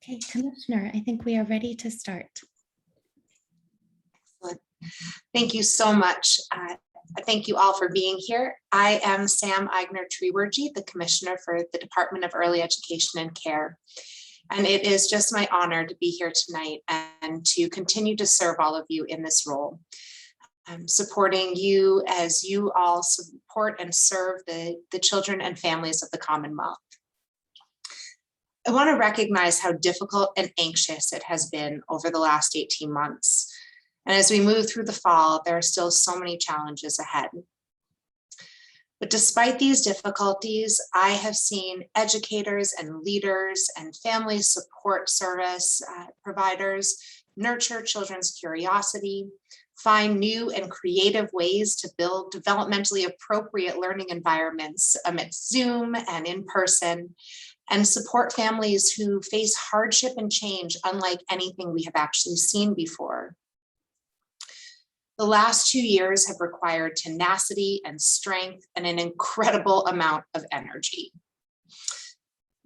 Okay, Commissioner, I think we are ready to start. Excellent. Thank you so much. Thank you all for being here. I am Sam Eigner-Trewergy, the Commissioner for the Department of Early Education and Care. And it is just my honor to be here tonight and to continue to serve all of you in this role. Supporting you as you all support and serve the children and families of the Commonwealth. I want to recognize how difficult and anxious it has been over the last 18 months. And as we move through the fall, there are still so many challenges ahead. But despite these difficulties, I have seen educators and leaders and family support service providers nurture children's curiosity, find new and creative ways to build developmentally appropriate learning environments amidst Zoom and in person, and support families who face hardship and change unlike anything we have actually seen before. The last 2 years have required tenacity and strength and an incredible amount of energy.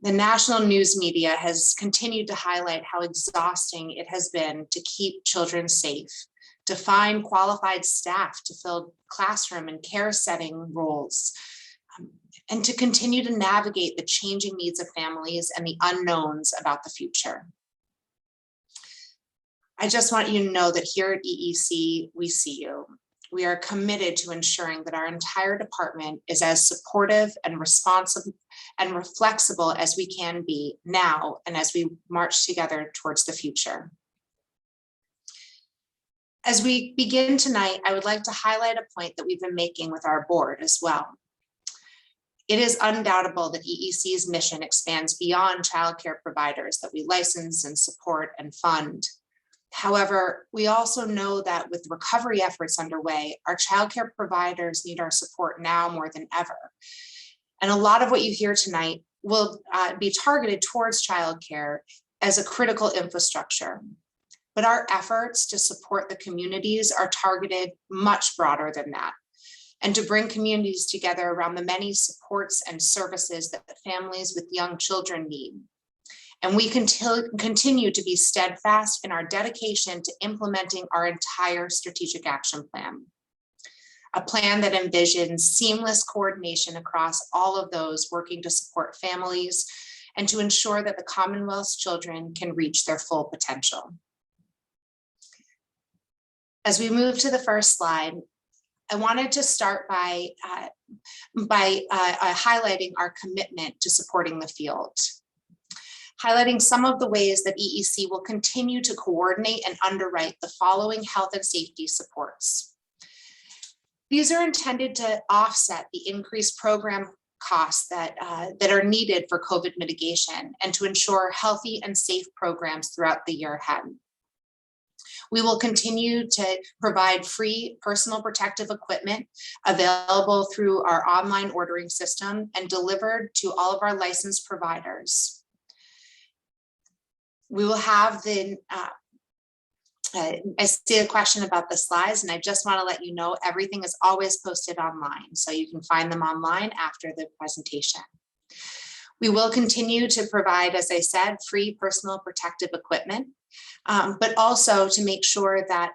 The national news media has continued to highlight how exhausting it has been to keep children safe, to find qualified staff to fill classroom and care setting roles, and to continue to navigate the changing needs of families and the unknowns about the future. I just want you to know that here at EEC, we see you. We are committed to ensuring that our entire department is as supportive and responsive and flexible as we can be now and as we march together towards the future. As we begin tonight, I would like to highlight a point that we've been making with our board as well. It is undoubtable that EEC's mission expands beyond childcare providers that we license and support and fund. However, we also know that with recovery efforts underway, our childcare providers need our support now more than ever. And a lot of what you hear tonight will be targeted towards childcare as a critical infrastructure. But our efforts to support the communities are targeted much broader than that, and to bring communities together around the many supports and services that families with young children need. And we continue to be steadfast in our dedication to implementing our entire strategic action plan. A plan that envisions seamless coordination across all of those working to support families and to ensure that the Commonwealth's children can reach their full potential. As we move to the first slide, I wanted to start by highlighting our commitment to supporting the field. Highlighting some of the ways that EEC will continue to coordinate and underwrite the following health and safety supports. These are intended to offset the increased program costs that are needed for COVID mitigation and to ensure healthy and safe programs throughout the year ahead. We will continue to provide free personal protective equipment available through our online ordering system and delivered to all of our licensed providers. We will have I see a question about the slides, and I just want to let you know everything is always posted online, so you can find them online after the presentation. We will continue to provide, as I said, free personal protective equipment, but also to make sure that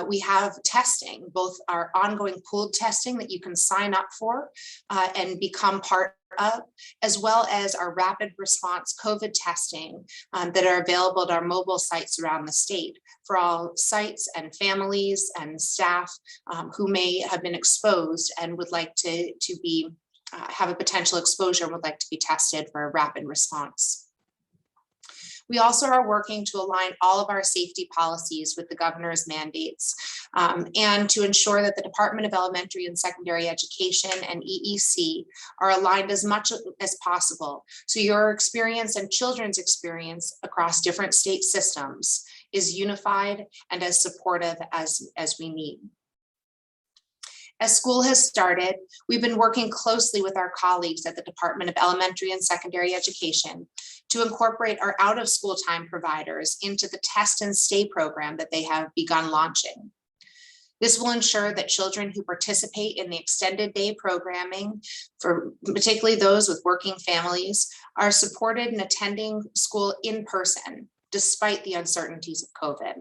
we have testing, both our ongoing pooled testing that you can sign up for and become part of, as well as our rapid response COVID testing that are available at our mobile sites around the state for all sites and families and staff who may have been exposed and would like to be have a potential exposure and would like to be tested for a rapid response. We also are working to align all of our safety policies with the governor's mandates and to ensure that the Department of Elementary and Secondary Education and EEC are aligned as much as possible. So your experience and children's experience across different state systems is unified and as supportive as we need. As school has started, we've been working closely with our colleagues at the Department of Elementary and Secondary Education to incorporate our out-of-school time providers into the Test and Stay program that they have begun launching. This will ensure that children who participate in the extended day programming, for particularly those with working families, are supported in attending school in person, despite the uncertainties of COVID.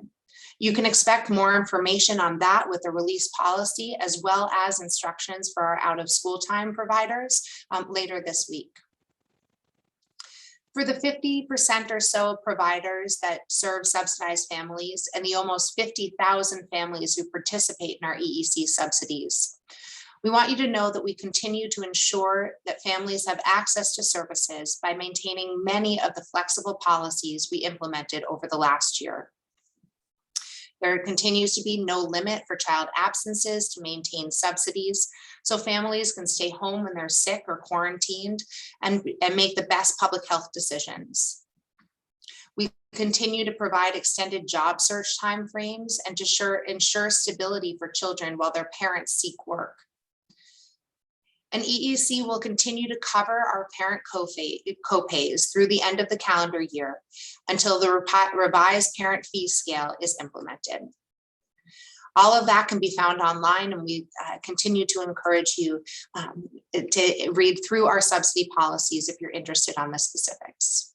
You can expect more information on that with the release policy, as well as instructions for our out of school time providers later this week. For the 50% or so of providers that serve subsidized families and the almost 50,000 families who participate in our EEC subsidies, we want you to know that we continue to ensure that families have access to services by maintaining many of the flexible policies we implemented over the last year. There continues to be no limit for child absences to maintain subsidies, so families can stay home when they're sick or quarantined and make the best public health decisions. We continue to provide extended job search timeframes and to ensure stability for children while their parents seek work. And EEC will continue to cover our parent copays through the end of the calendar year until the revised parent fee scale is implemented. All of that can be found online, and we continue to encourage you to read through our subsidy policies if you're interested on the specifics.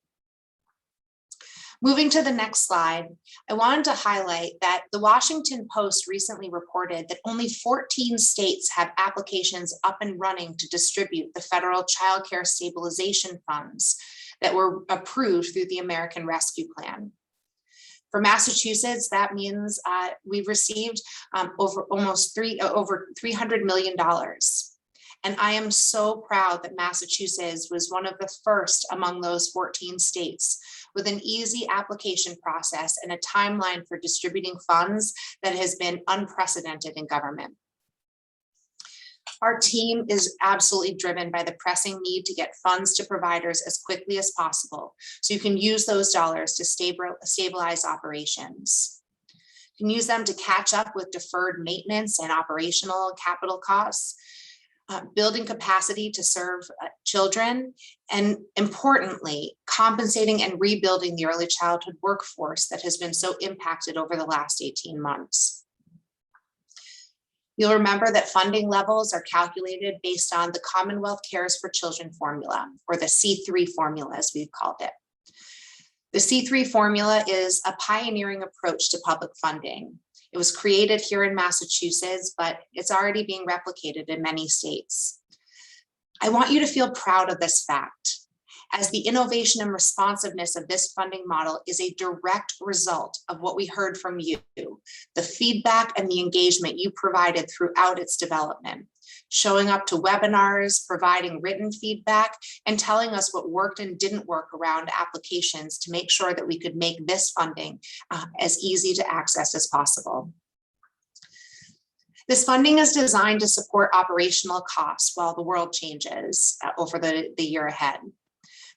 Moving to the next slide, I wanted to highlight that the Washington Post recently reported that only 14 states have applications up and running to distribute the federal child care stabilization funds that were approved through the American Rescue Plan. For Massachusetts, that means we've received over $300 million. And I am so proud that Massachusetts was one of the first among those 14 states with an easy application process and a timeline for distributing funds that has been unprecedented in government. Our team is absolutely driven by the pressing need to get funds to providers as quickly as possible, so you can use those dollars to stabilize operations. You can use them to catch up with deferred maintenance and operational capital costs, building capacity to serve children, and importantly, compensating and rebuilding the early childhood workforce that has been so impacted over the last 18 months. You'll remember that funding levels are calculated based on the Commonwealth Cares for Children formula, or the C3 formula as we've called it. The C3 formula is a pioneering approach to public funding. It was created here in Massachusetts, but it's already being replicated in many states. I want you to feel proud of this fact, as the innovation and responsiveness of this funding model is a direct result of what we heard from you, the feedback and the engagement you provided throughout its development, showing up to webinars, providing written feedback, and telling us what worked and didn't work around applications to make sure that we could make this funding as easy to access as possible. This funding is designed to support operational costs while the world changes over the year ahead,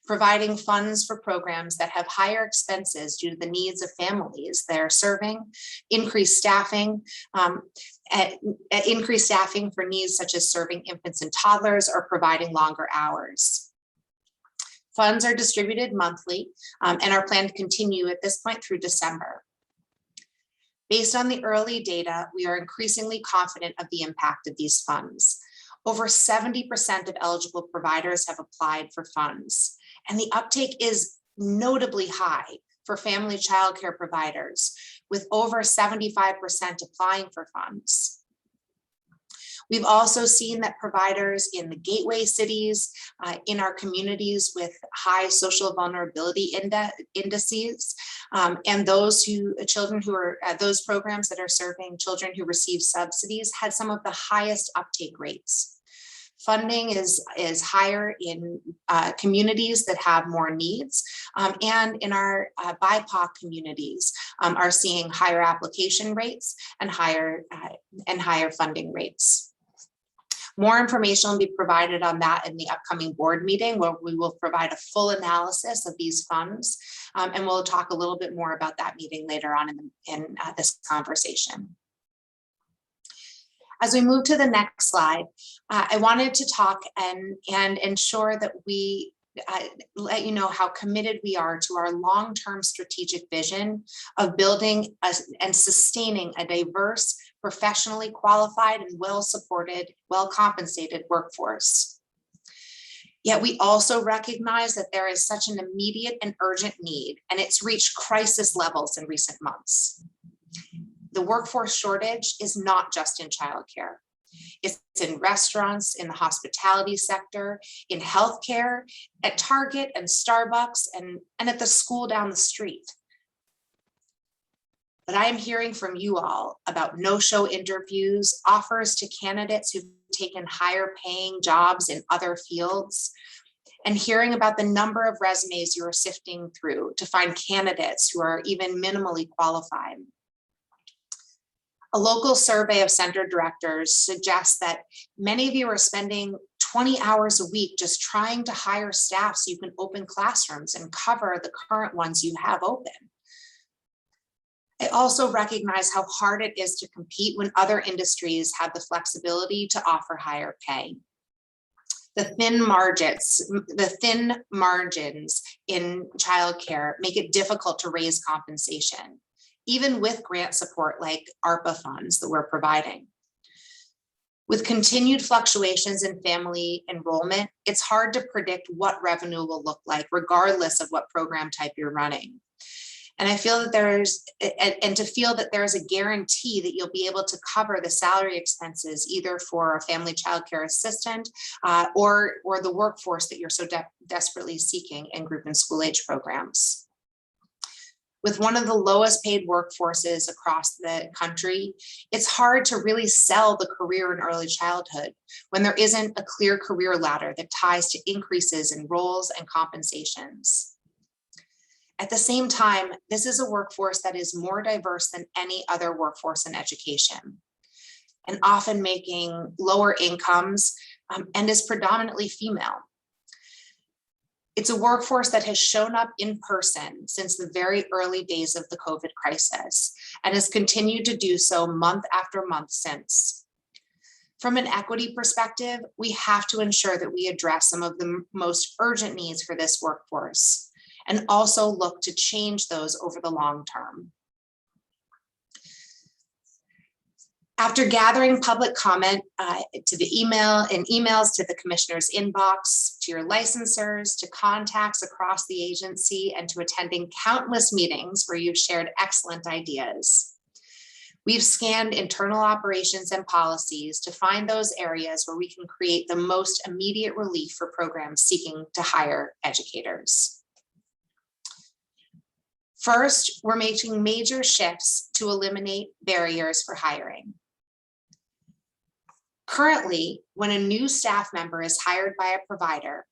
providing funds for programs that have higher expenses due to the needs of families they're serving, increased staffing for needs such as serving infants and toddlers or providing longer hours. Funds are distributed monthly and are planned to continue at this point through December. Based on the early data, we are increasingly confident of the impact of these funds. Over 70% of eligible providers have applied for funds, and the uptake is notably high for family child care providers, with over 75% applying for funds. We've also seen that providers in the gateway cities, in our communities with high social vulnerability indices, and those programs that are serving children who receive subsidies had some of the highest uptake rates. Funding is higher in communities that have more needs, and in our BIPOC communities are seeing higher application rates and higher funding rates. More information will be provided on that in the upcoming board meeting, where we will provide a full analysis of these funds, and we'll talk a little bit more about that meeting later on in this conversation. As we move to the next slide, I wanted to talk and ensure that we let you know how committed we are to our long-term strategic vision of building and sustaining a diverse, professionally qualified and well-supported, well-compensated workforce. Yet we also recognize that there is such an immediate and urgent need, and it's reached crisis levels in recent months. The workforce shortage is not just in childcare. It's in restaurants, in the hospitality sector, in healthcare, at Target and Starbucks, and at the school down the street. But I am hearing from you all about no-show interviews, offers to candidates who've taken higher paying jobs in other fields, and hearing about the number of resumes you are sifting through to find candidates who are even minimally qualified. A local survey of center directors suggests that many of you are spending 20 hours a week just trying to hire staff so you can open classrooms and cover the current ones you have open. I also recognize how hard it is to compete when other industries have the flexibility to offer higher pay. The thin margins in childcare make it difficult to raise compensation, even with grant support like ARPA funds that we're providing. With continued fluctuations in family enrollment, it's hard to predict what revenue will look like, regardless of what program type you're running. And I feel that to feel that there's a guarantee that you'll be able to cover the salary expenses, either for a family childcare assistant or the workforce that you're so desperately seeking in group and school age programs. With one of the lowest paid workforces across the country, it's hard to really sell the career in early childhood when there isn't a clear career ladder that ties to increases in roles and compensations. At the same time, this is a workforce that is more diverse than any other workforce in education, and often making lower incomes and is predominantly female. It's a workforce that has shown up in person since the very early days of the COVID crisis and has continued to do so month after month since. From an equity perspective, we have to ensure that we address some of the most urgent needs for this workforce, and also look to change those over the long term. After gathering public comment to the emails to the commissioner's inbox, to your licensors, to contacts across the agency, and to attending countless meetings where you've shared excellent ideas, we've scanned internal operations and policies to find those areas where we can create the most immediate relief for programs seeking to hire educators. First, we're making major shifts to eliminate barriers for hiring. Currently, when a new staff member is hired by a provider,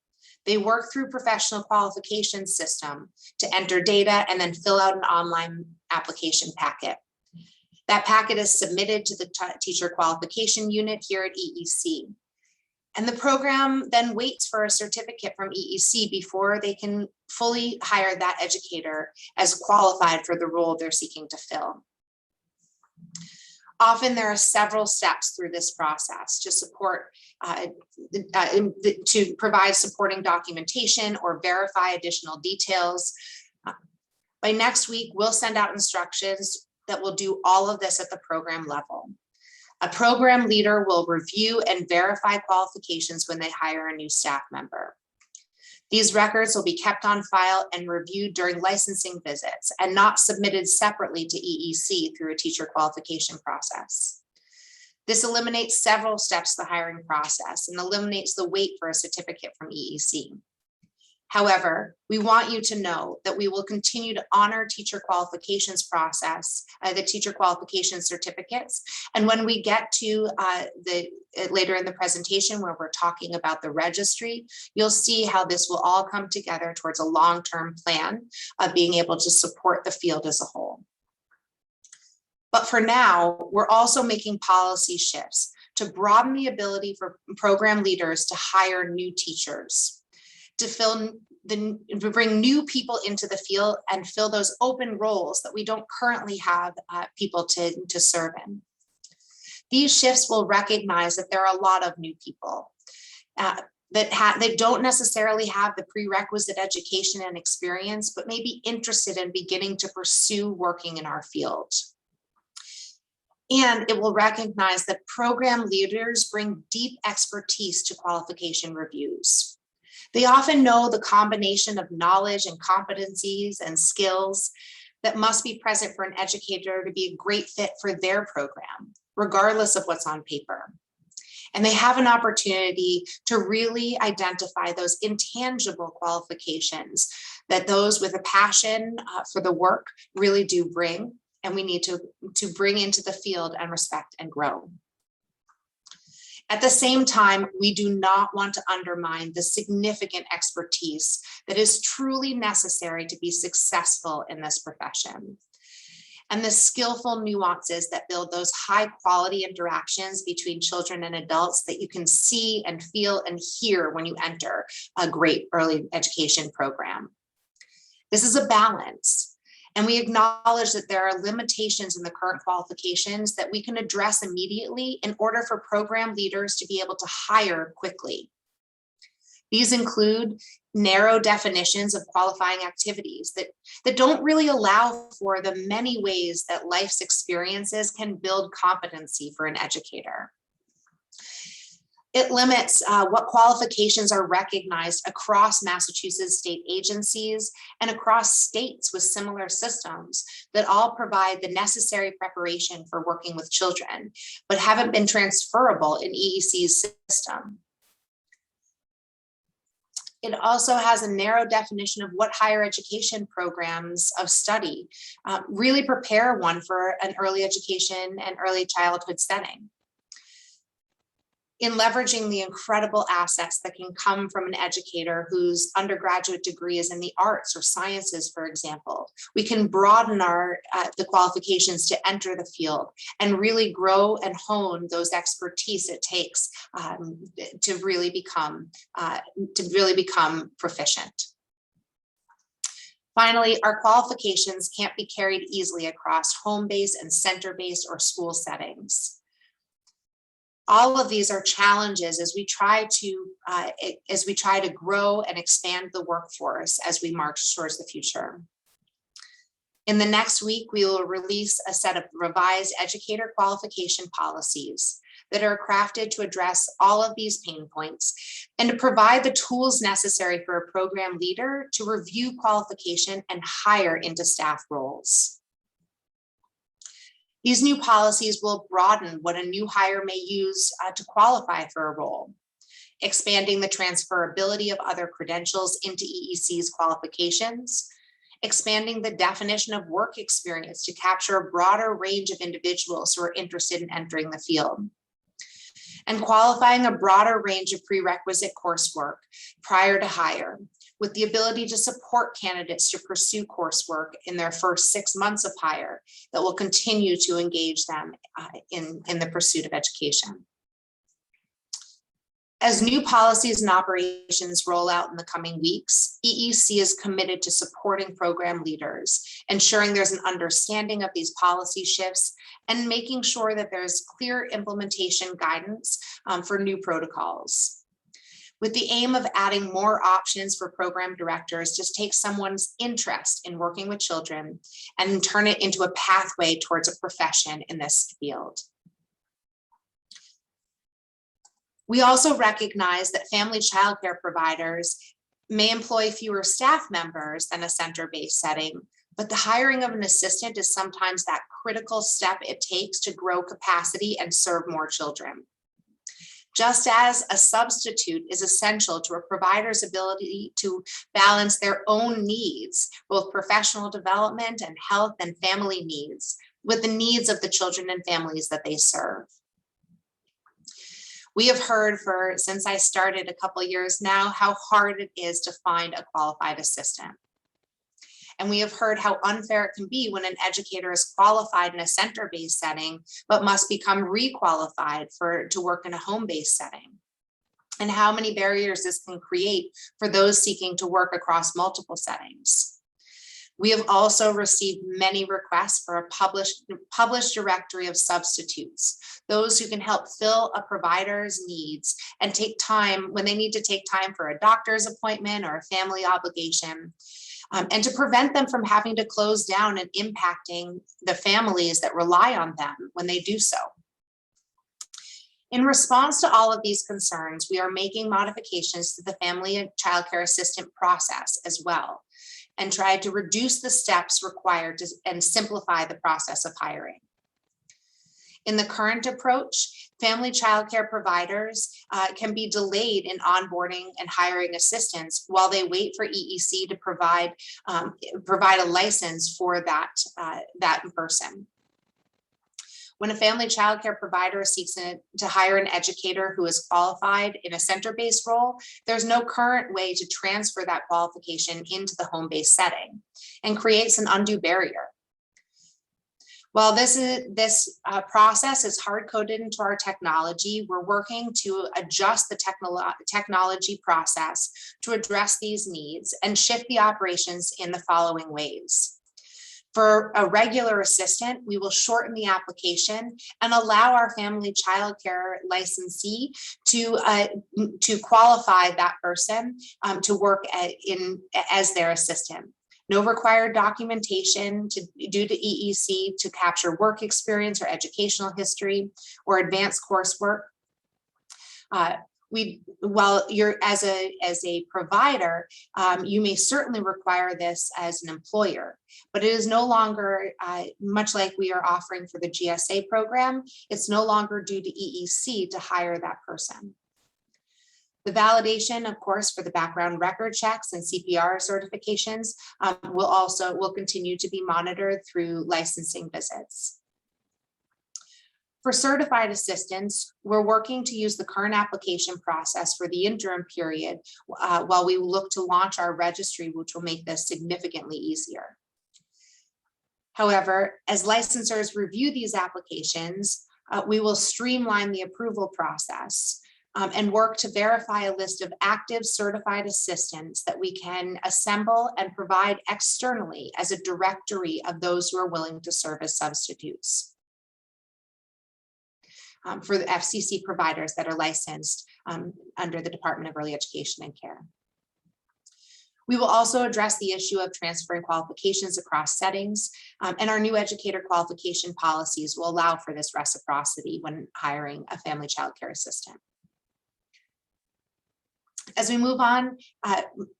they work through professional qualification system to enter data and then fill out an online application packet. That packet is submitted to the teacher qualification unit here at EEC. And the program then waits for a certificate from EEC before they can fully hire that educator as qualified for the role they're seeking to fill. Often there are several steps through this process to support, to provide supporting documentation or verify additional details. By next week, we'll send out instructions that will do all of this at the program level. A program leader will review and verify qualifications when they hire a new staff member. These records will be kept on file and reviewed during licensing visits and not submitted separately to EEC through a teacher qualification process. This eliminates several steps in the hiring process and eliminates the wait for a certificate from EEC. However, we want you to know that we will continue to honor teacher qualifications process, the teacher qualification certificates. And when we get to later in the presentation where we're talking about the registry, you'll see how this will all come together towards a long-term plan of being able to support the field as a whole. But for now, we're also making policy shifts to broaden the ability for program leaders to hire new teachers, to bring new people into the field and fill those open roles that we don't currently have people to serve in. These shifts will recognize that there are a lot of new people they don't necessarily have the prerequisite education and experience, but may be interested in beginning to pursue working in our field. And it will recognize that program leaders bring deep expertise to qualification reviews. They often know the combination of knowledge and competencies and skills that must be present for an educator to be a great fit for their program, regardless of what's on paper. And they have an opportunity to really identify those intangible qualifications that those with a passion for the work really do bring, and we need to bring into the field and respect and grow. At the same time, we do not want to undermine the significant expertise that is truly necessary to be successful in this profession, and the skillful nuances that build those high quality interactions between children and adults that you can see and feel and hear when you enter a great early education program. This is a balance, and we acknowledge that there are limitations in the current qualifications that we can address immediately in order for program leaders to be able to hire quickly. These include narrow definitions of qualifying activities that don't really allow for the many ways that life's experiences can build competency for an educator. It limits what qualifications are recognized across Massachusetts state agencies and across states with similar systems that all provide the necessary preparation for working with children, but haven't been transferable in EEC's system. It also has a narrow definition of what higher education programs of study really prepare one for an early education and early childhood setting. In leveraging the incredible assets that can come from an educator whose undergraduate degree is in the arts or sciences, for example, we can broaden the qualifications to enter the field and really grow and hone those expertise it takes to really become proficient. Finally, our qualifications can't be carried easily across home-based and center-based or school settings. All of these are challenges as we try to grow and expand the workforce as we march towards the future. In the next week, we will release a set of revised educator qualification policies that are crafted to address all of these pain points and to provide the tools necessary for a program leader to review qualification and hire into staff roles. These new policies will broaden what a new hire may use to qualify for a role, expanding the transferability of other credentials into EEC's qualifications, expanding the definition of work experience to capture a broader range of individuals who are interested in entering the field, and qualifying a broader range of prerequisite coursework prior to hire, with the ability to support candidates to pursue coursework in their first 6 months of hire that will continue to engage them in the pursuit of education. As new policies and operations roll out in the coming weeks, EEC is committed to supporting program leaders, ensuring there's an understanding of these policy shifts and making sure that there's clear implementation guidance for new protocols. With the aim of adding more options for program directors, just take someone's interest in working with children and turn it into a pathway towards a profession in this field. We also recognize that family childcare providers may employ fewer staff members than a center-based setting, but the hiring of an assistant is sometimes that critical step it takes to grow capacity and serve more children. Just as a substitute is essential to a provider's ability to balance their own needs, both professional development and health and family needs, with the needs of the children and families that they serve. We have heard since I started a couple of years now, how hard it is to find a qualified assistant. And we have heard how unfair it can be when an educator is qualified in a center-based setting, but must become requalified to work in a home-based setting. And how many barriers this can create for those seeking to work across multiple settings. We have also received many requests for a published directory of substitutes, those who can help fill a provider's needs and take time when they need to take time for a doctor's appointment or a family obligation. And to prevent them from having to close down and impacting the families that rely on them when they do so. In response to all of these concerns, we are making modifications to the family and child care assistant process as well, and try to reduce the steps required and simplify the process of hiring. In the current approach, family child care providers can be delayed in onboarding and hiring assistants while they wait for EEC to provide a license for that person. When a family child care provider seeks to hire an educator who is qualified in a center-based role, there's no current way to transfer that qualification into the home-based setting and creates an undue barrier. While this process is hard-coded into our technology, we're working to adjust the technology process to address these needs and shift the operations in the following ways. For a regular assistant, we will shorten the application and allow our family child care licensee to qualify that person to work as their assistant. No required documentation due to EEC to capture work experience or educational history or advanced coursework. While you're as a provider, you may certainly require this as an employer, but it is no longer, much like we are offering for the GSA program, it's no longer due to EEC to hire that person. The validation, of course, for the background record checks and CPR certifications will continue to be monitored through licensing visits. For certified assistants, we're working to use the current application process for the interim period while we look to launch our registry, which will make this significantly easier. However, as licensors review these applications, we will streamline the approval process and work to verify a list of active certified assistants that we can assemble and provide externally as a directory of those who are willing to serve as substitutes. For the FCC providers that are licensed under the Department of Early Education and Care. We will also address the issue of transferring qualifications across settings, and our new educator qualification policies will allow for this reciprocity when hiring a family child care assistant. As we move on,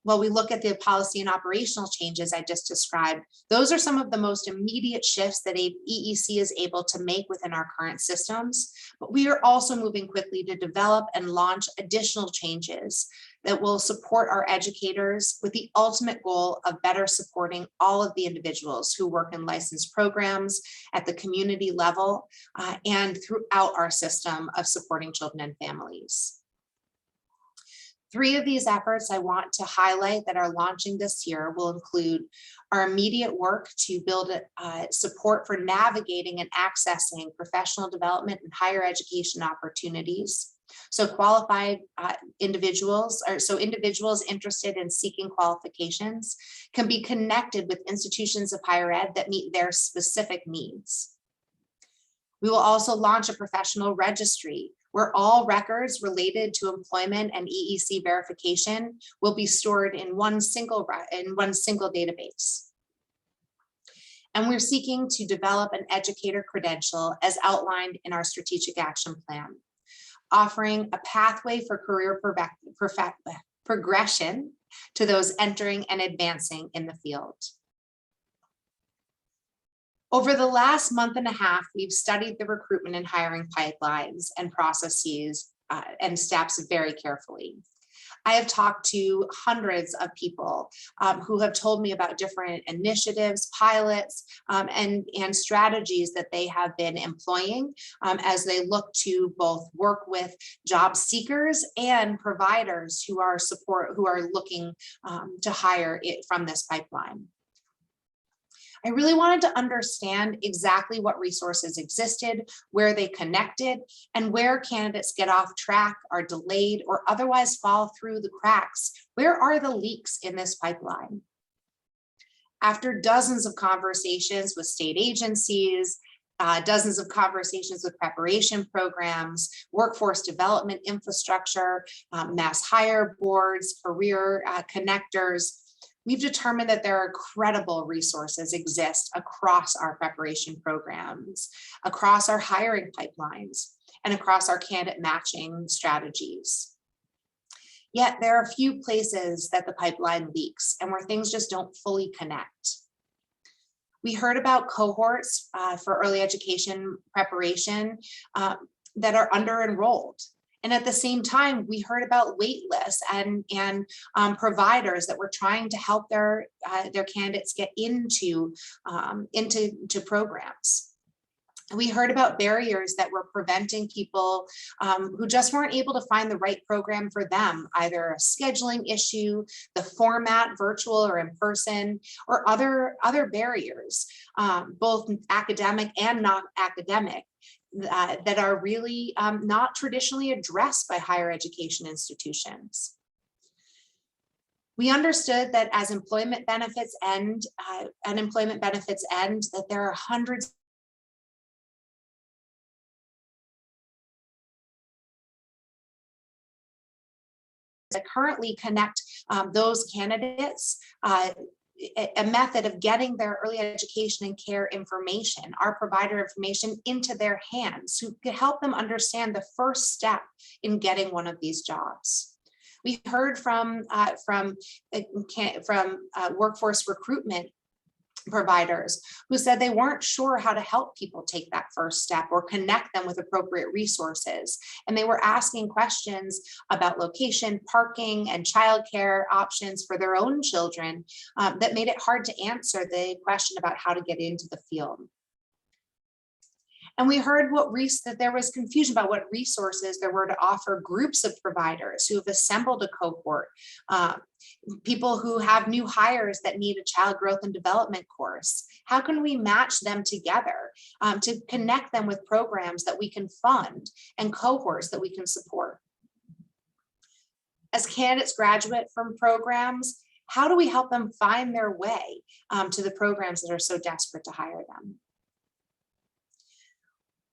while we look at the policy and operational changes I just described, those are some of the most immediate shifts that EEC is able to make within our current systems, but we are also moving quickly to develop and launch additional changes that will support our educators with the ultimate goal of better supporting all of the individuals who work in licensed programs at the community level and throughout our system of supporting children and families. 3 of these efforts I want to highlight that are launching this year will include our immediate work to build support for navigating and accessing professional development and higher education opportunities. So qualified individuals interested in seeking qualifications can be connected with institutions of higher ed that meet their specific needs. We will also launch a professional registry where all records related to employment and EEC verification will be stored in one single database. And we're seeking to develop an educator credential as outlined in our strategic action plan, offering a pathway for career progression to those entering and advancing in the field. Over the last month and a half, we've studied the recruitment and hiring pipelines and processes and steps very carefully. I have talked to hundreds of people who have told me about different initiatives, pilots, and strategies that they have been employing as they look to both work with job seekers and providers who are looking to hire it from this pipeline. I really wanted to understand exactly what resources existed, where they connected, and where candidates get off track, are delayed, or otherwise fall through the cracks. Where are the leaks in this pipeline? After dozens of conversations with state agencies, dozens of conversations with preparation programs, workforce development infrastructure, mass hire boards, career connectors, we've determined that there are credible resources exist across our preparation programs, across our hiring pipelines, and across our candidate matching strategies. Yet there are a few places that the pipeline leaks and where things just don't fully connect. We heard about cohorts for early education preparation that are under-enrolled. And at the same time, we heard about wait lists and providers that were trying to help their candidates get into programs. We heard about barriers that were preventing people who just weren't able to find the right program for them, either a scheduling issue, the format, virtual or in person, or other barriers, both academic and non-academic, that are really not traditionally addressed by higher education institutions. We understood that as employment benefits end, that there are hundreds that currently connect those candidates, a method of getting their early education and care information, our provider information, into their hands, who could help them understand the first step in getting one of these jobs. We heard from workforce recruitment providers who said they weren't sure how to help people take that first step or connect them with appropriate resources. And they were asking questions about location, parking, and childcare options for their own children that made it hard to answer the question about how to get into the field. And we heard that there was confusion about what resources there were to offer groups of providers who have assembled a cohort, people who have new hires that need a child growth and development course. How can we match them together to connect them with programs that we can fund and cohorts that we can support? As candidates graduate from programs, how do we help them find their way to the programs that are so desperate to hire them?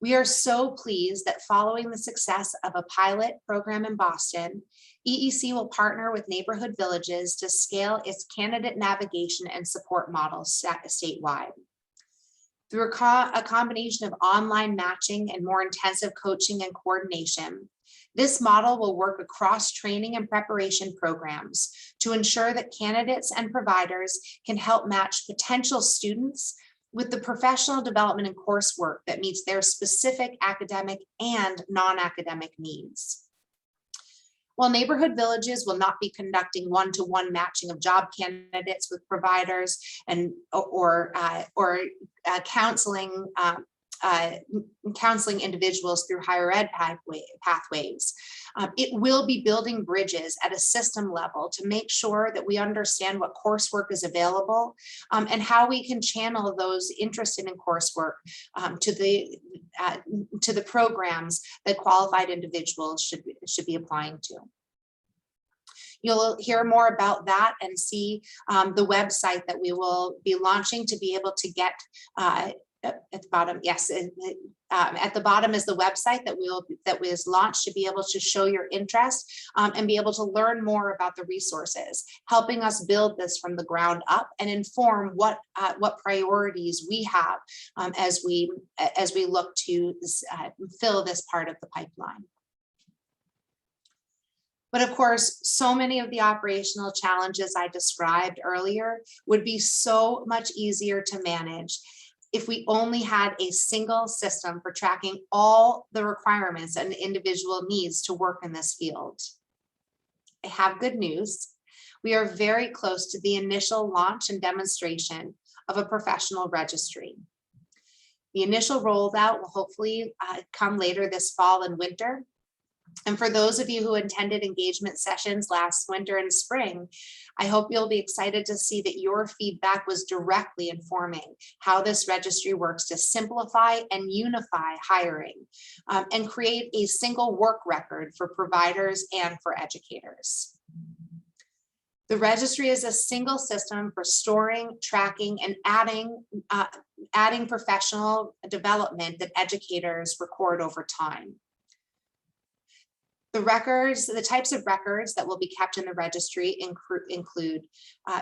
We are so pleased that following the success of a pilot program in Boston, EEC will partner with neighborhood villages to scale its candidate navigation and support models statewide. Through a combination of online matching and more intensive coaching and coordination, this model will work across training and preparation programs to ensure that candidates and providers can help match potential students with the professional development and coursework that meets their specific academic and non-academic needs. While neighborhood villages will not be conducting one-to-one matching of job candidates with providers or counseling individuals through higher ed pathways, it will be building bridges at a system level to make sure that we understand what coursework is available and how we can channel those interested in coursework to the programs that qualified individuals should be applying to. You'll hear more about that and see the website that we will be launching to be able to get at the bottom, yes. At the bottom is the website that was launched to be able to show your interest and be able to learn more about the resources, helping us build this from the ground up and inform what priorities we have as we look to fill this part of the pipeline. But of course, so many of the operational challenges I described earlier would be so much easier to manage if we only had a single system for tracking all the requirements an individual needs to work in this field. I have good news. We are very close to the initial launch and demonstration of a professional registry. The initial rollout will hopefully come later this fall and winter. And for those of you who attended engagement sessions last winter and spring, I hope you'll be excited to see that your feedback was directly informing how this registry works to simplify and unify hiring and create a single work record for providers and for educators. The registry is a single system for storing, tracking, and adding professional development that educators record over time. The types of records that will be kept in the registry include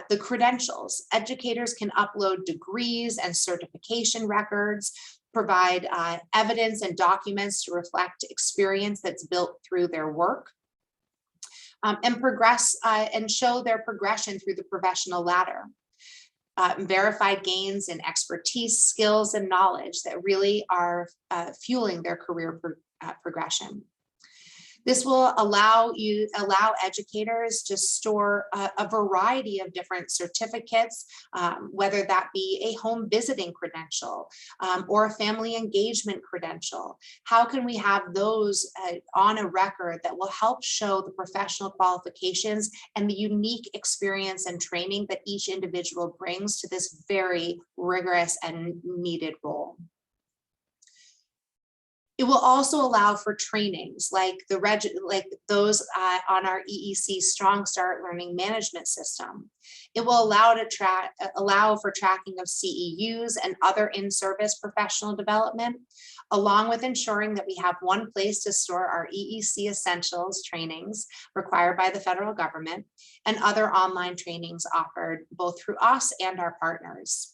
the credentials. Educators can upload degrees and certification records, provide evidence and documents to reflect experience that's built through their work, and progress and show their progression through the professional ladder. Verified gains in expertise, skills, and knowledge that really are fueling their career progression. This will allow educators to store a variety of different certificates, whether that be a home visiting credential or a family engagement credential. How can we have those on a record that will help show the professional qualifications and the unique experience and training that each individual brings to this very rigorous and needed role? It will also allow for trainings like those on our EEC Strong Start Learning Management System. It will allow for tracking of CEUs and other in-service professional development, along with ensuring that we have one place to store our EEC Essentials trainings required by the federal government and other online trainings offered both through us and our partners.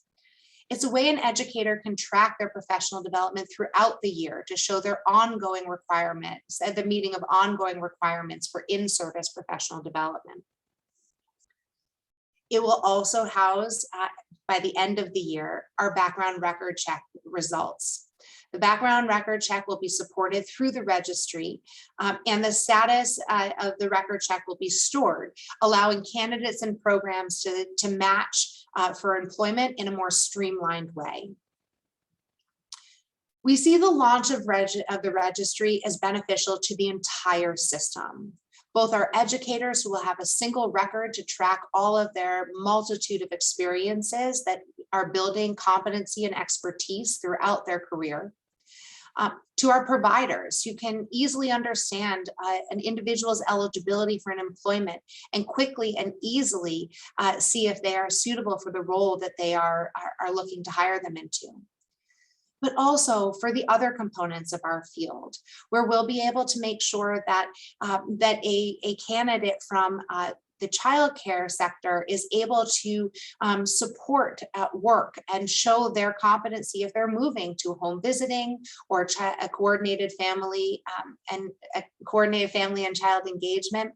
It's a way an educator can track their professional development throughout the year to show their ongoing requirements at the meeting of ongoing requirements for in-service professional development. It will also house, by the end of the year, our background record check results. The background record check will be supported through the registry, and the status of the record check will be stored, allowing candidates and programs to match for employment in a more streamlined way. We see the launch of the registry as beneficial to the entire system. Both our educators, who will have a single record to track all of their multitude of experiences that are building competency and expertise throughout their career, to our providers, who can easily understand an individual's eligibility for an employment and quickly and easily see if they are suitable for the role that they are looking to hire them into. But also for the other components of our field, where we'll be able to make sure that a candidate from the childcare sector is able to support at work and show their competency if they're moving to home visiting or a coordinated family and child engagement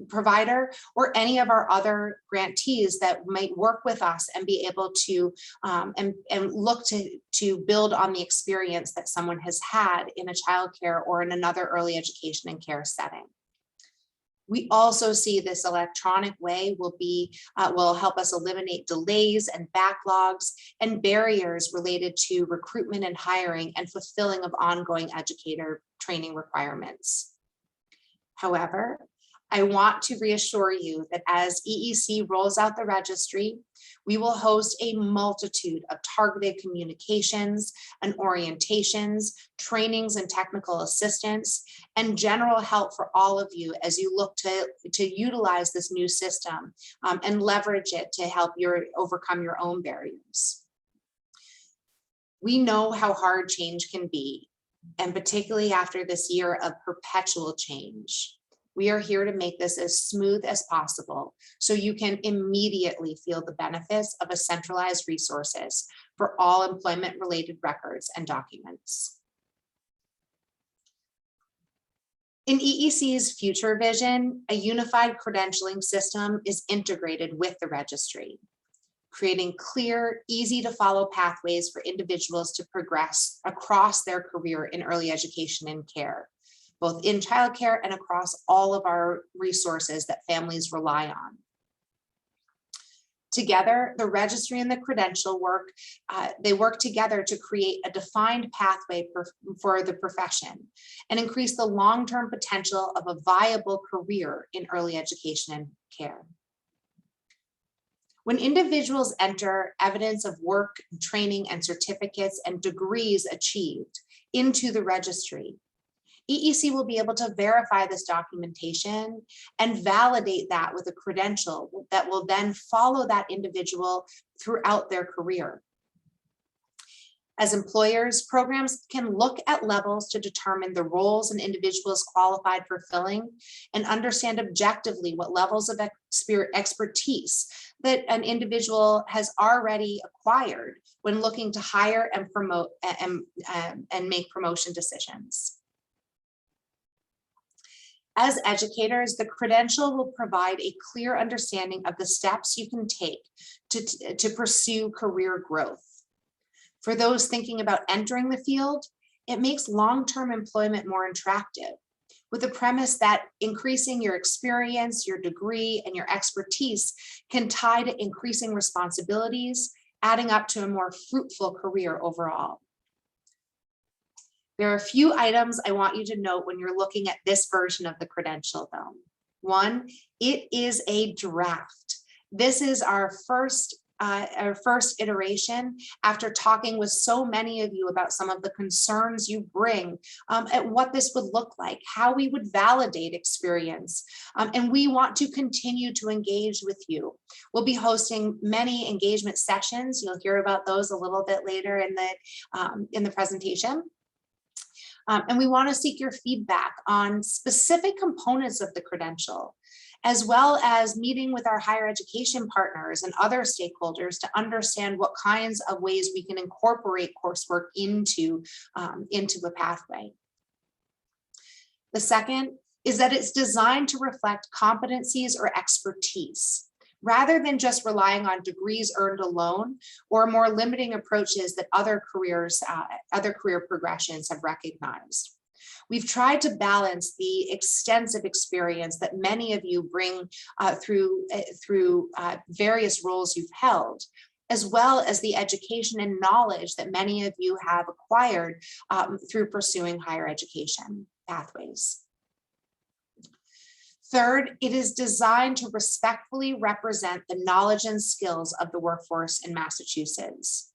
provider, or any of our other grantees that might work with us and be able to and look to build on the experience that someone has had in a childcare or in another early education and care setting. We also see this electronic way will help us eliminate delays and backlogs and barriers related to recruitment and hiring and fulfilling of ongoing educator training requirements. However, I want to reassure you that as EEC rolls out the registry, we will host a multitude of targeted communications and orientations, trainings and technical assistance, and general help for all of you as you look to utilize this new system and leverage it to help overcome your own barriers. We know how hard change can be, and particularly after this year of perpetual change. We are here to make this as smooth as possible so you can immediately feel the benefits of a centralized resources for all employment-related records and documents. In EEC's future vision, a unified credentialing system is integrated with the registry, creating clear, easy to follow pathways for individuals to progress across their career in early education and care, both in childcare and across all of our resources that families rely on. Together, the registry and the credential work, they work together to create a defined pathway for the profession and increase the long-term potential of a viable career in early education and care. When individuals enter evidence of work, training, and certificates and degrees achieved into the registry, EEC will be able to verify this documentation and validate that with a credential that will then follow that individual throughout their career. As employers, programs can look at levels to determine the roles an individual is qualified for filling and understand objectively what levels of expertise that an individual has already acquired when looking to hire and promote and make promotion decisions. As educators, the credential will provide a clear understanding of the steps you can take to pursue career growth. For those thinking about entering the field, it makes long-term employment more attractive, with the premise that increasing your experience, your degree, and your expertise can tie to increasing responsibilities, adding up to a more fruitful career overall. There are a few items I want you to note when you're looking at this version of the credential though. One, it is a draft. This is our first iteration after talking with so many of you about some of the concerns you bring at what this would look like, how we would validate experience. And we want to continue to engage with you. We'll be hosting many engagement sessions. You'll hear about those a little bit later in the presentation. And we want to seek your feedback on specific components of the credential, as well as meeting with our higher education partners and other stakeholders to understand what kinds of ways we can incorporate coursework into a pathway. The second is that it's designed to reflect competencies or expertise, rather than just relying on degrees earned alone or more limiting approaches that other career progressions have recognized. We've tried to balance the extensive experience that many of you bring through various roles you've held, as well as the education and knowledge that many of you have acquired through pursuing higher education pathways. Third, it is designed to respectfully represent the knowledge and skills of the workforce in Massachusetts.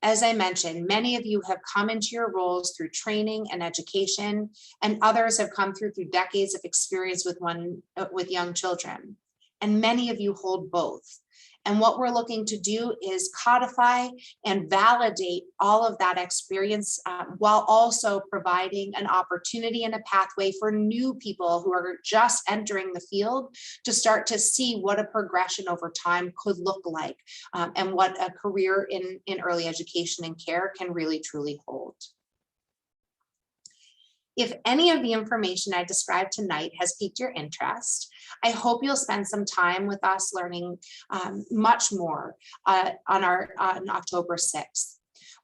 As I mentioned, many of you have come into your roles through training and education, and others have come through decades of experience with young children. And many of you hold both. And what we're looking to do is codify and validate all of that experience while also providing an opportunity and a pathway for new people who are just entering the field to start to see what a progression over time could look like and what a career in early education and care can really truly hold. If any of the information I described tonight has piqued your interest, I hope you'll spend some time with us learning much more on October 6th.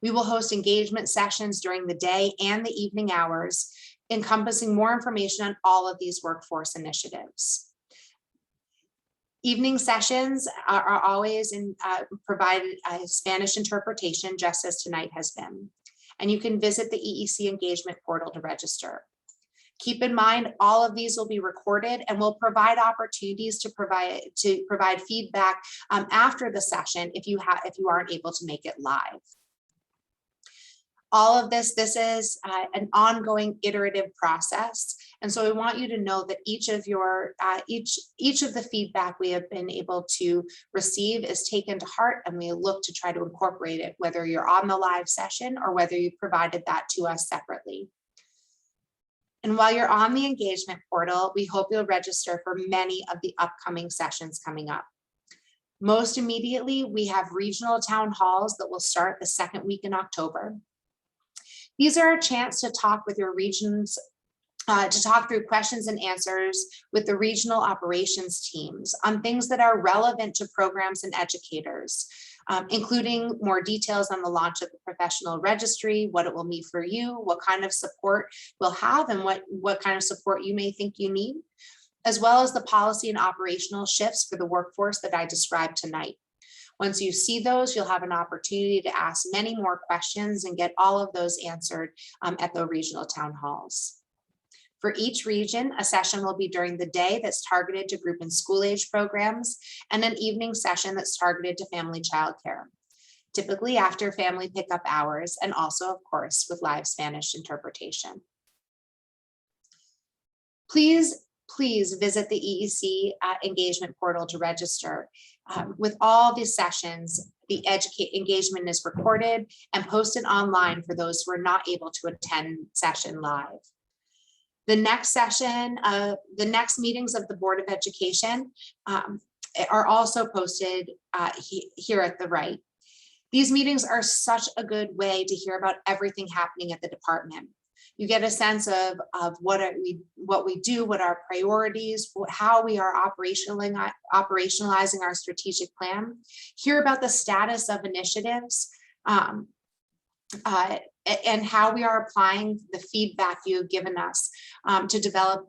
We will host engagement sessions during the day and the evening hours, encompassing more information on all of these workforce initiatives. Evening sessions are always provided Spanish interpretation, just as tonight has been. And you can visit the EEC engagement portal to register. Keep in mind, all of these will be recorded and will provide opportunities to provide feedback after the session if you aren't able to make it live. All of this is an ongoing iterative process. And so we want you to know that each of the feedback we have been able to receive is taken to heart, and we look to try to incorporate it, whether you're on the live session or whether you provided that to us separately. And while you're on the engagement portal, we hope you'll register for many of the upcoming sessions coming up. Most immediately, we have regional town halls that will start the second week in October. These are a chance to talk with your regions, to talk through questions and answers with the regional operations teams on things that are relevant to programs and educators, including more details on the launch of the professional registry, what it will mean for you, what kind of support we'll have, and what kind of support you may think you need, as well as the policy and operational shifts for the workforce that I described tonight. Once you see those, you'll have an opportunity to ask many more questions and get all of those answered at the regional town halls. For each region, a session will be during the day that's targeted to group and school age programs, and an evening session that's targeted to family childcare, typically after family pickup hours, and also, of course, with live Spanish interpretation. Please visit the EEC engagement portal to register. With all these sessions, The engagement is recorded and posted online for those who are not able to attend session live. The next session, the next meetings of the Board of Education are also posted here at the right. These meetings are such a good way to hear about everything happening at the department. You get a sense of what we do, what our priorities, how we are operationalizing our strategic plan, hear about the status of initiatives, and how we are applying the feedback you've given us to develop,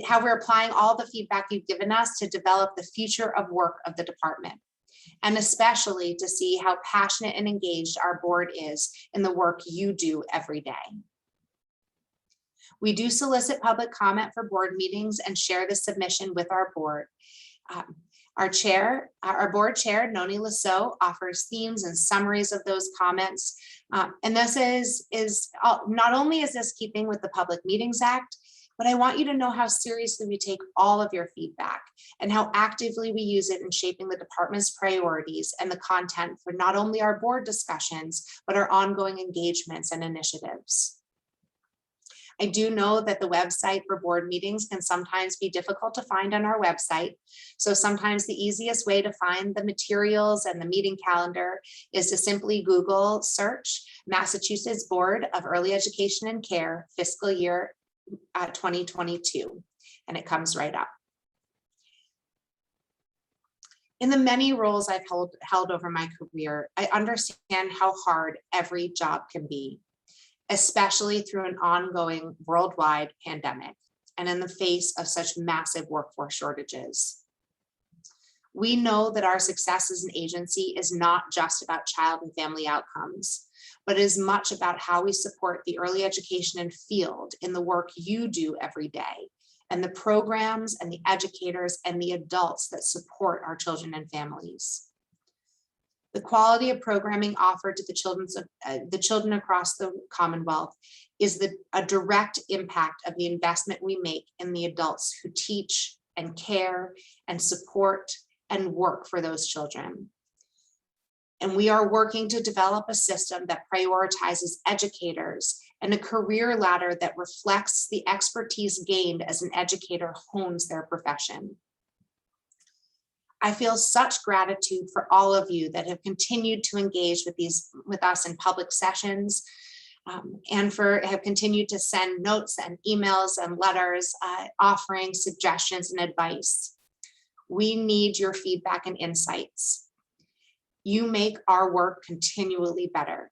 how we're applying all the feedback you've given us to develop the future of work of the department. And especially to see how passionate and engaged our board is in the work you do every day. We do solicit public comment for board meetings and share the submission with our board. Our board chair, Noni Lasso, offers themes and summaries of those comments. And this is not only is this keeping with the Public Meetings Act, but I want you to know how seriously we take all of your feedback and how actively we use it in shaping the department's priorities and the content for not only our board discussions, but our ongoing engagements and initiatives. I do know that the website for board meetings can sometimes be difficult to find on our website. So sometimes the easiest way to find the materials and the meeting calendar is to simply Google search Massachusetts Board of Early Education and Care fiscal year 2022, and it comes right up. In the many roles I've held over my career, I understand how hard every job can be, especially through an ongoing worldwide pandemic and in the face of such massive workforce shortages. We know that our success as an agency is not just about child and family outcomes, but is much about how we support the early education and field in the work you do every day, and the programs and the educators and the adults that support our children and families. The quality of programming offered to the children across the Commonwealth is a direct impact of the investment we make in the adults who teach and care and support and work for those children. And we are working to develop a system that prioritizes educators and a career ladder that reflects the expertise gained as an educator hones their profession. I feel such gratitude for all of you that have continued to engage with us in public sessions, and have continued to send notes and emails and letters offering suggestions and advice. We need your feedback and insights. You make our work continually better.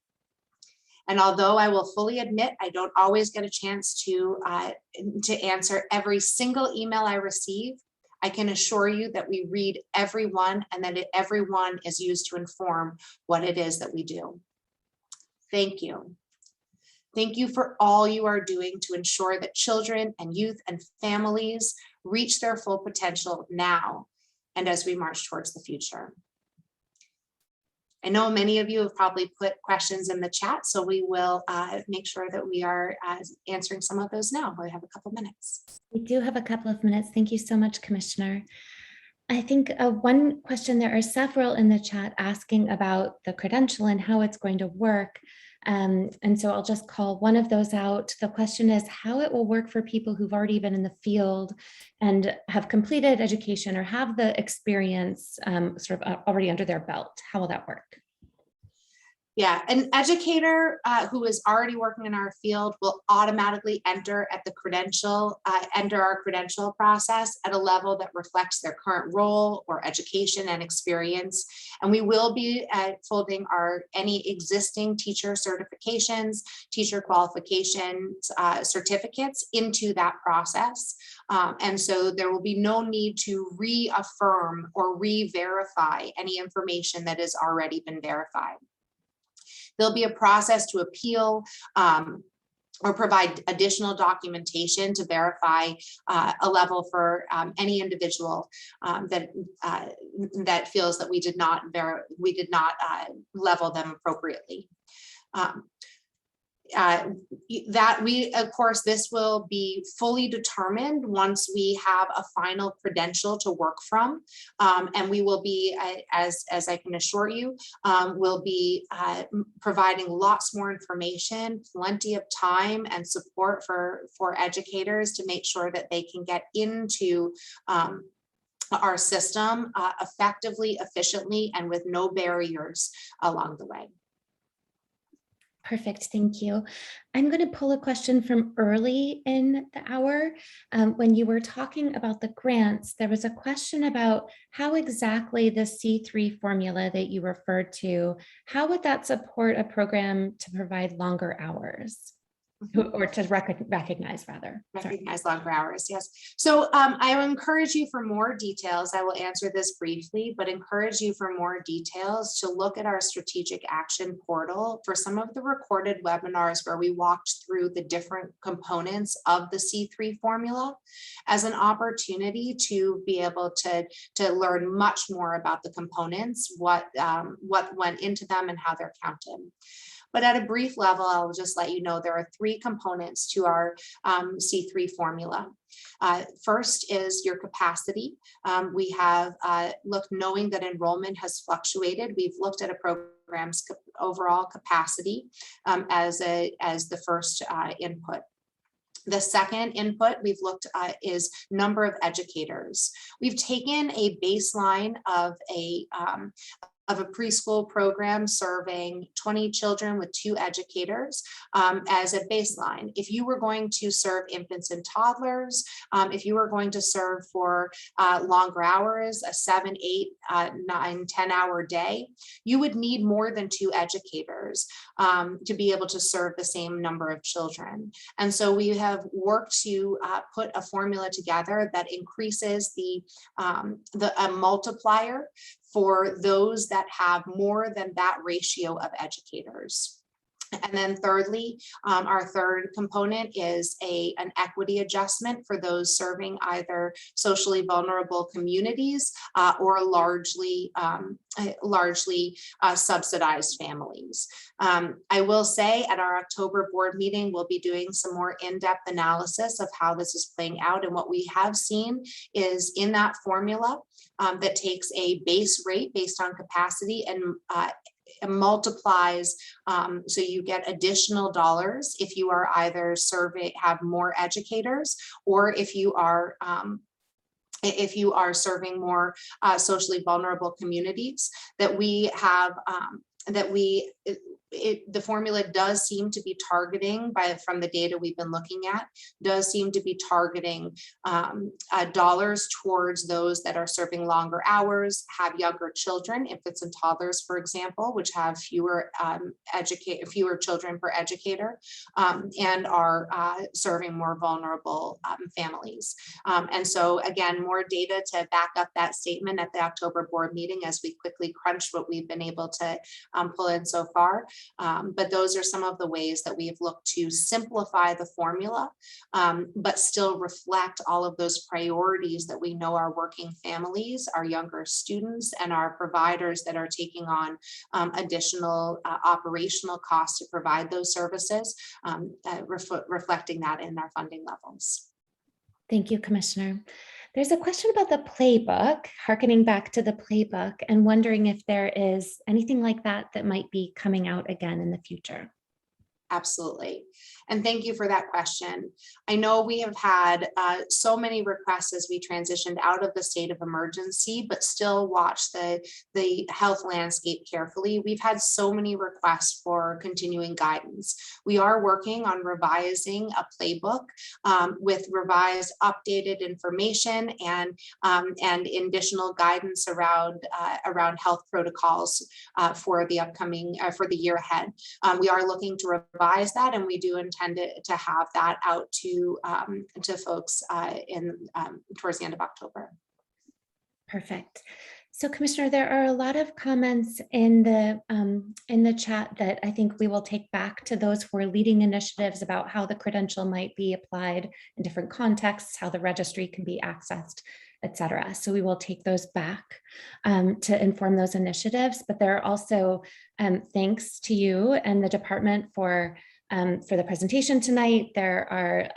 And although I will fully admit I don't always get a chance to answer every single email I receive, I can assure you that we read every one and that every one is used to inform what it is that we do. Thank you. Thank you for all you are doing to ensure that children and youth and families reach their full potential now and as we march towards the future. I know many of you have probably put questions in the chat, so we will make sure that we are answering some of those now. We have a couple minutes. We do have a couple of minutes. Thank you so much, Commissioner. I think one question, there are several in the chat asking about the credential and how it's going to work. And so I'll just call one of those out. The question is how it will work for people who've already been in the field and have completed education or have the experience sort of already under their belt. How will that work? Yeah, an educator who is already working in our field will automatically enter at the credential, enter our credential process at a level that reflects their current role or education and experience. And we will be folding any existing teacher certifications, teacher qualifications, certificates into that process. And so there will be no need to reaffirm or re-verify any information that has already been verified. There'll be a process to appeal or provide additional documentation to verify a level for any individual that feels that we did not level them appropriately. that we, of course, this will be fully determined once we have a final credential to work from. And we will be, as I can assure you, will be providing lots more information, plenty of time and support for educators to make sure that they can get into our system effectively, efficiently, and with no barriers along the way. Perfect, thank you. I'm going to pull a question from early in the hour. When you were talking about the grants, there was a question about how exactly the C3 formula that you referred to, how would that support a program to provide longer hours? Or to recognize rather. Recognize longer hours, yes. So I will encourage you for more details. I will answer this briefly, but encourage you for more details to look at our strategic action portal for some of the recorded webinars where we walked through the different components of the C3 formula as an opportunity to be able to learn much more about the components, what went into them and how they're counted. But at a brief level, I'll just let you know there are 3 components to our C3 formula. First is your capacity. We have looked, knowing that enrollment has fluctuated, we've looked at a program's overall capacity as the first input. The second input we've looked at is number of educators. We've taken a baseline of a preschool program serving 20 children with 2 educators as a baseline. If you were going to serve infants and toddlers, if you were going to serve for longer hours, a 7, 8, 9, 10-hour day, you would need more than 2 educators to be able to serve the same number of children. And so we have worked to put a formula together that increases the multiplier for those that have more than that ratio of educators. And then thirdly, our third component is an equity adjustment for those serving either socially vulnerable communities or largely subsidized families. I will say at our October board meeting, we'll be doing some more in-depth analysis of how this is playing out. And what we have seen is in that formula that takes a base rate based on capacity and multiplies, so you get additional dollars if you are either have more educators, or if you are serving more socially vulnerable communities. That we have the formula does seem to be targeting, from the data we've been looking at, does seem to be targeting dollars towards those that are serving longer hours, have younger children, infants and toddlers, for example, which have fewer children per educator, and are serving more vulnerable families. And so again, more data to back up that statement at the October board meeting as we quickly crunch what we've been able to pull in so far. But those are some of the ways that we have looked to simplify the formula, but still reflect all of those priorities that we know our working families, our younger students, and our providers that are taking on additional operational costs to provide those services, reflecting that in our funding levels. Thank you, Commissioner. There's a question about the playbook, hearkening back to the playbook, and wondering if there is anything like that that might be coming out again in the future. Absolutely. And thank you for that question. I know we have had so many requests as we transitioned out of the state of emergency, but still watch the health landscape carefully. We've had so many requests for continuing guidance. We are working on revising a playbook with revised updated information and additional guidance around health protocols for the upcoming, for the year ahead. We are looking to revise that, and we do intend to have that out to folks towards the end of October. Perfect. So, Commissioner, there are a lot of comments in the chat that I think we will take back to those who are leading initiatives about how the credential might be applied in different contexts, how the registry can be accessed, et cetera. So we will take those back to inform those initiatives. But there are also thanks to you and the department for for the presentation tonight. There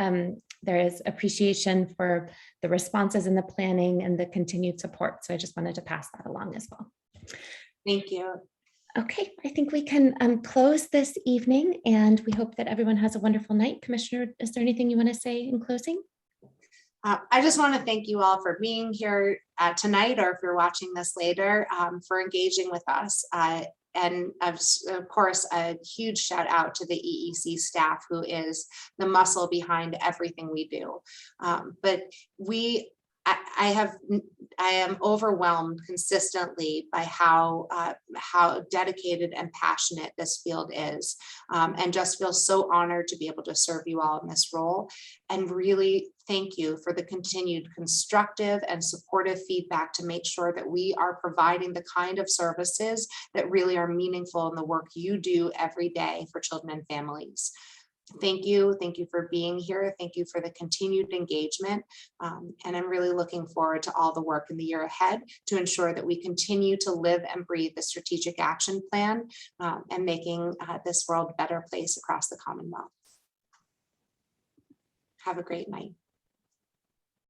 is appreciation for the responses and the planning and the continued support. So I just wanted to pass that along as well. Thank you. Okay, I think we can close this evening, and we hope that everyone has a wonderful night. Commissioner, is there anything you want to say in closing? I just want to thank you all for being here tonight, or if you're watching this later, for engaging with us. And of course, a huge shout out to the EEC staff, who is the muscle behind everything we do. But I am overwhelmed consistently by how dedicated and passionate this field is, and just feel so honored to be able to serve you all in this role. And really thank you for the continued constructive and supportive feedback to make sure that we are providing the kind of services that really are meaningful in the work you do every day for children and families. Thank you. Thank you for being here. Thank you for the continued engagement. And I'm really looking forward to all the work in the year ahead to ensure that we continue to live and breathe the strategic action plan, and making this world a better place across the Commonwealth. Have a great night.